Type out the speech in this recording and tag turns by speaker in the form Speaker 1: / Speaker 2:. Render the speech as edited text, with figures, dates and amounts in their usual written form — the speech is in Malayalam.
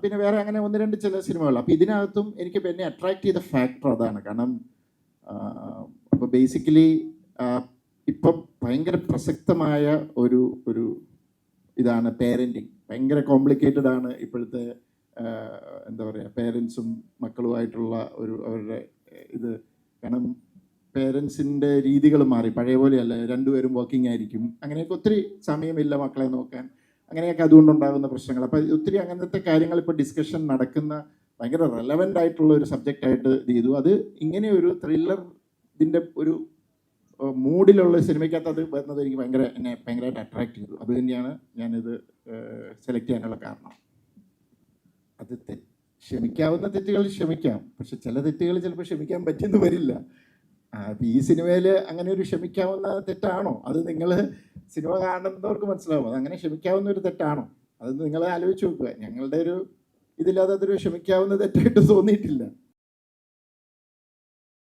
Speaker 1: പിന്നെ വേറെ അങ്ങനെ ഒന്ന് രണ്ട് ചില സിനിമകൾ. അപ്പോൾ ഇതിനകത്തും എനിക്ക് എന്നെ അട്രാക്ട് ചെയ്ത ഫാക്ടർ അതാണ്. കാരണം അപ്പോൾ ബേസിക്കലി ഇപ്പം ഭയങ്കര പ്രസക്തമായ ഒരു ഒരു ഇതാണ് പേരൻറ്റിങ്. ഭയങ്കര കോംപ്ലിക്കേറ്റഡ് ആണ് ഇപ്പോഴത്തെ എന്താ പറയുക, പേരൻസും മക്കളുമായിട്ടുള്ള അവരുടെ ഇത്. കാരണം പേരൻസിൻ്റെ രീതികൾ മാറി, പഴയ പോലെയല്ല. രണ്ടുപേരും വർക്കിംഗ് ആയിരിക്കും, അങ്ങനെയൊക്കെ ഒത്തിരി സമയമില്ല മക്കളെ നോക്കാൻ, അങ്ങനെയൊക്കെ അതുകൊണ്ടുണ്ടാകുന്ന പ്രശ്നങ്ങൾ. അപ്പോൾ ഒത്തിരി അങ്ങനത്തെ കാര്യങ്ങൾ ഇപ്പോൾ ഡിസ്കഷൻ നടക്കുന്ന ഭയങ്കര റെലവൻ്റ് ആയിട്ടുള്ള ഒരു സബ്ജക്റ്റായിട്ട് ഇത് ചെയ്തു. അത് ഇങ്ങനെ ഒരു ത്രില്ലർ ഇതിൻ്റെ ഒരു മൂഡിലുള്ള സിനിമയ്ക്കകത്ത് അത് വരുന്നത് എനിക്ക് എന്നെ ഭയങ്കരമായിട്ട് അട്രാക്ട് ചെയ്തു. അത് തന്നെയാണ് ഞാനിത് സെലക്ട് ചെയ്യാനുള്ള കാരണം. അത് ക്ഷമിക്കാവുന്ന തെറ്റുകൾ ക്ഷമിക്കാം, പക്ഷെ ചില തെറ്റുകൾ ചിലപ്പോൾ ക്ഷമിക്കാൻ പറ്റിയെന്ന് വരില്ല. അപ്പം ഈ സിനിമയിൽ അങ്ങനെ ഒരു ക്ഷമിക്കാവുന്ന തെറ്റാണോ? അത് നിങ്ങൾ സിനിമ കാണുന്നവർക്ക് മനസ്സിലാവും. അതങ്ങനെ ക്ഷമിക്കാവുന്ന ഒരു തെറ്റാണോ? അത് നിങ്ങൾ ആലോചിച്ച് നോക്കുക. ഞങ്ങളുടെ ഒരു ഇതില്ലാതെ അതൊരു ക്ഷമിക്കാവുന്ന തെറ്റായിട്ട് തോന്നിയിട്ടില്ല.